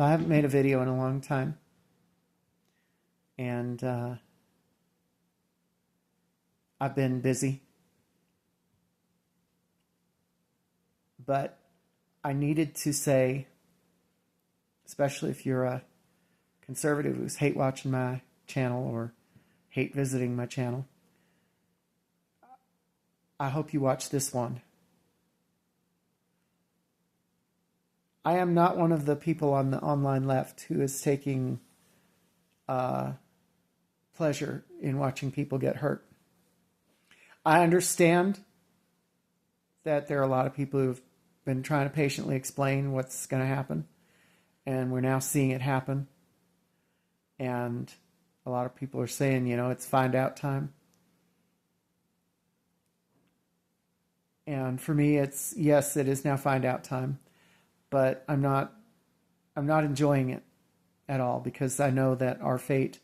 I haven't made a video in a long time. And I've been busy. But I needed to say, especially if you're a conservative who's hate watching my channel or hate visiting my channel, I hope you watch this one. I am not one of the people on the online left who is taking pleasure in watching people get hurt. I understand that there are a lot of people who've been trying to patiently explain what's going to happen, and we're now seeing it happen. And a lot of people are saying, it's find out time. And for me, it's, yes, it is now find out time, but I'm not enjoying it at all, because I know that our fate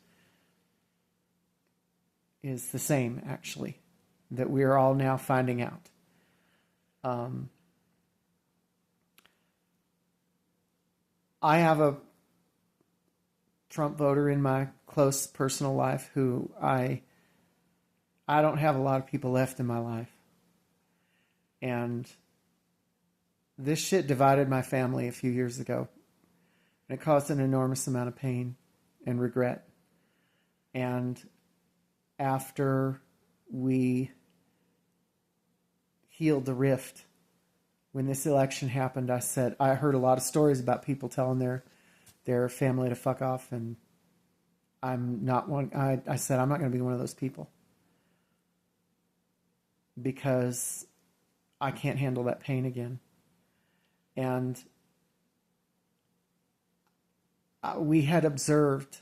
is the same, actually, that we are all now finding out. I have a Trump voter in my close personal life who I don't have a lot of people left in my life. And this shit divided my family a few years ago. And it caused an enormous amount of pain and regret. And after we healed the rift, when this election happened, I heard a lot of stories about people telling their family to fuck off, and I'm not one. I said I'm not going to be one of those people, because I can't handle that pain again. And we had observed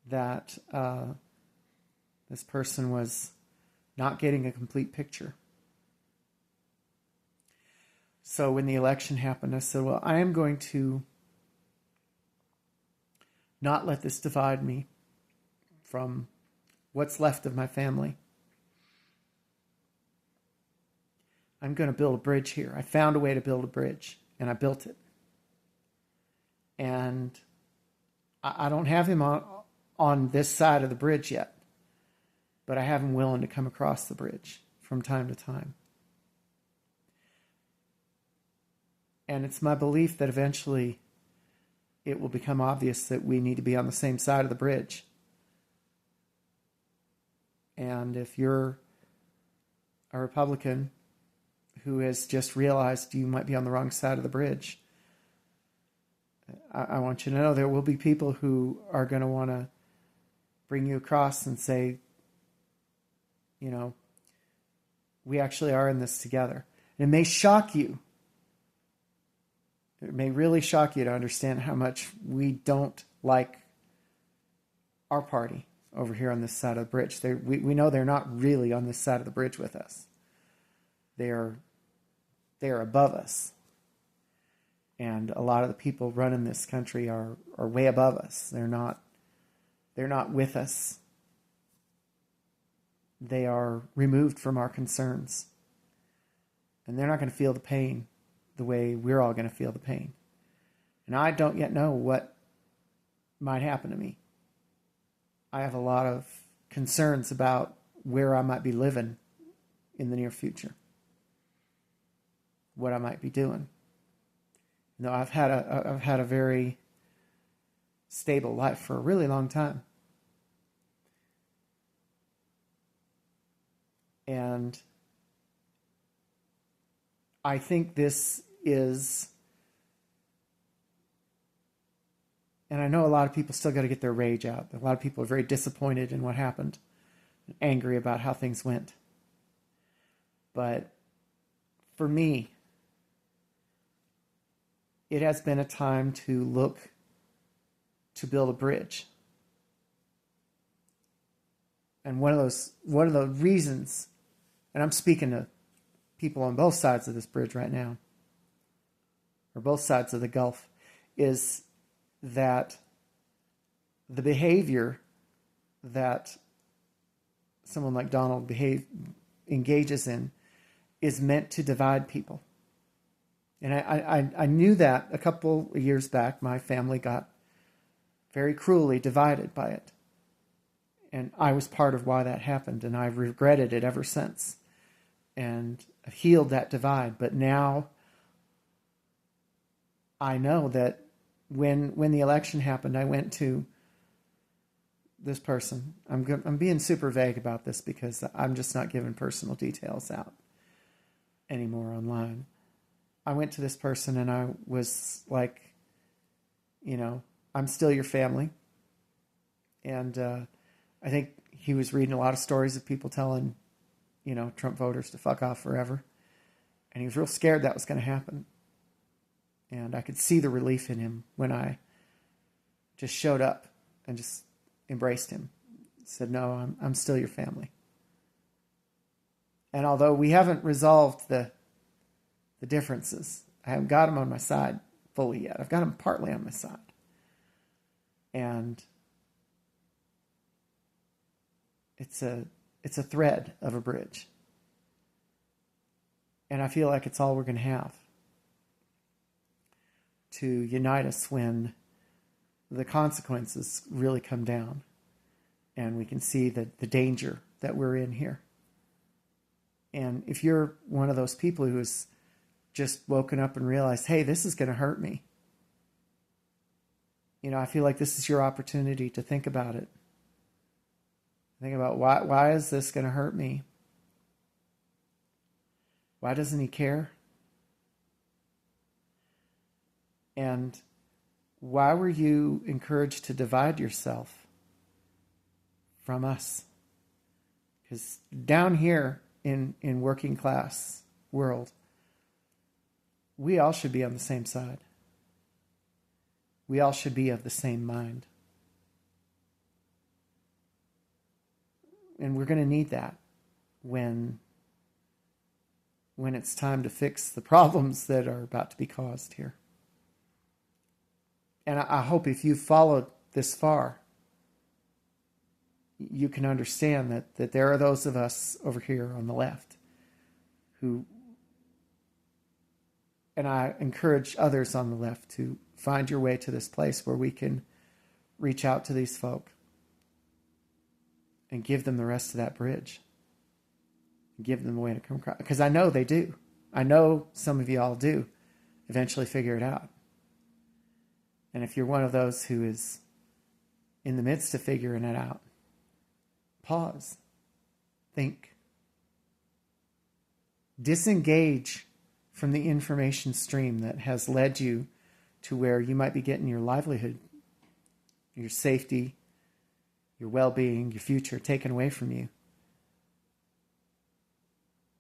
that this person was not getting a complete picture. So when the election happened, I said, well, I am going to not let this divide me from what's left of my family. I'm going to build a bridge here. I found a way to build a bridge, and I built it. And I don't have him on this side of the bridge yet, but I have him willing to come across the bridge from time to time. And it's my belief that eventually it will become obvious that we need to be on the same side of the bridge. And if you're a Republican who has just realized you might be on the wrong side of the bridge, I want you to know there will be people who are going to want to bring you across and say, we actually are in this together. And it may shock you. It may really shock you to understand how much we don't like our party over here on this side of the bridge. We know they're not really on this side of the bridge with us. They are above us. And a lot of the people running this country are way above us. They're not with us. They are removed from our concerns. And they're not going to feel the pain the way we're all going to feel the pain. And I don't yet know what might happen to me. I have a lot of concerns about where I might be living in the near future. What I might be doing. I've had a very stable life for a really long time. And I think this is, and I know a lot of people still got to get their rage out. A lot of people are very disappointed in what happened, and angry about how things went. But for me, it has been a time to look to build a bridge. And one of the reasons, and I'm speaking to people on both sides of this bridge right now, or both sides of the Gulf, is that the behavior that someone like Donald engages in is meant to divide people. And I knew that a couple of years back, my family got very cruelly divided by it. And I was part of why that happened, and I've regretted it ever since. And I've healed that divide. But now I know that when the election happened, I went to this person. I'm being super vague about this because I'm just not giving personal details out anymore online. I went to this person and I was like, I'm still your family. And I think he was reading a lot of stories of people telling, Trump voters to fuck off forever. And he was real scared that was going to happen. And I could see the relief in him when I just showed up and just embraced him. Said, no, I'm still your family. And although we haven't resolved the differences, I haven't got him on my side fully yet. I've got him partly on my side. And it's a thread of a bridge. And I feel like it's all we're going to have to unite us when the consequences really come down and we can see the danger that we're in here. And if you're one of those people who's just woken up and realized, hey, this is going to hurt me, I feel like this is your opportunity to think about it. Think about why is this going to hurt me? Why doesn't he care? And why were you encouraged to divide yourself from us? Because down here in working class world, we all should be on the same side. We all should be of the same mind. And we're going to need that when it's time to fix the problems that are about to be caused here. And I hope if you've followed this far, you can understand that there are those of us over here on the left who, and I encourage others on the left to find your way to this place where we can reach out to these folk and give them the rest of that bridge. Give them a way to come across. Because I know they do. I know some of you all do eventually figure it out. And if you're one of those who is in the midst of figuring it out, pause. Think. Disengage from the information stream that has led you to where you might be getting your livelihood, your safety, your well-being, your future taken away from you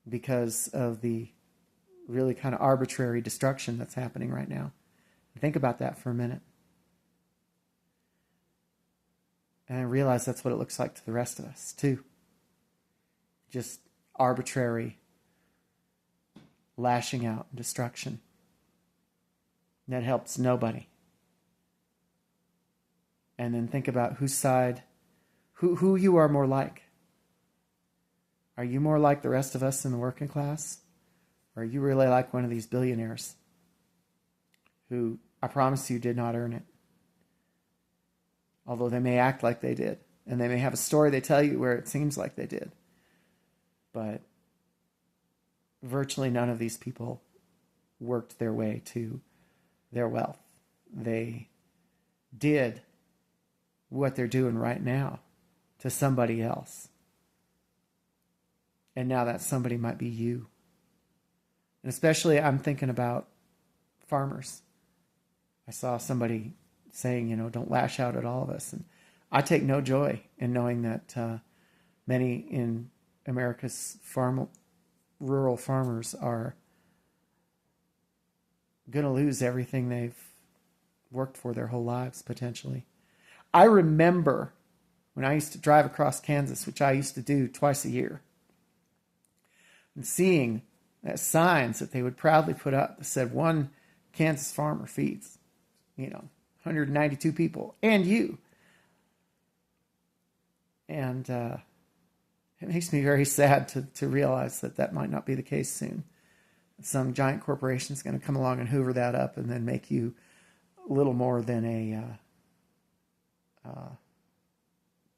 because of the really kind of arbitrary destruction that's happening right now. Think about that for a minute. And I realize that's what it looks like to the rest of us, too. Just arbitrary lashing out and destruction. And that helps nobody. And then think about whose side, who you are more like. Are you more like the rest of us in the working class? Or are you really like one of these billionaires who, I promise you, did not earn it? Although they may act like they did. And they may have a story they tell you where it seems like they did. But virtually none of these people worked their way to their wealth. They did what they're doing right now to somebody else. And now that somebody might be you. And especially I'm thinking about farmers. I saw somebody saying, don't lash out at all of us. And I take no joy in knowing that many in America's rural farmers are going to lose everything they've worked for their whole lives, potentially. I remember when I used to drive across Kansas, which I used to do twice a year, and seeing signs that they would proudly put up that said, one Kansas farmer feeds, 192 people, and you. And it makes me very sad to realize that might not be the case soon. Some giant corporation is going to come along and hoover that up and then make you little more than a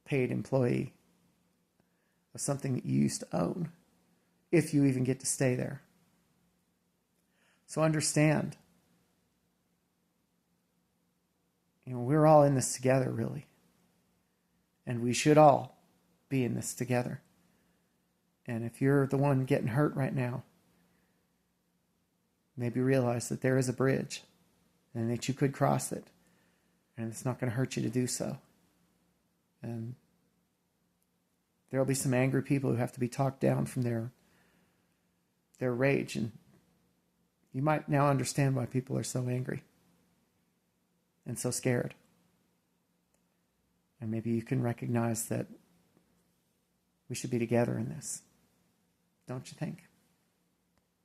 paid employee of something that you used to own, if you even get to stay there. So understand, we're all in this together, really. And we should all be in this together. And if you're the one getting hurt right now, maybe realize that there is a bridge and that you could cross it. And it's not going to hurt you to do so. And there'll be some angry people who have to be talked down from their rage. And you might now understand why people are so angry and so scared. And maybe you can recognize that we should be together in this. Don't you think?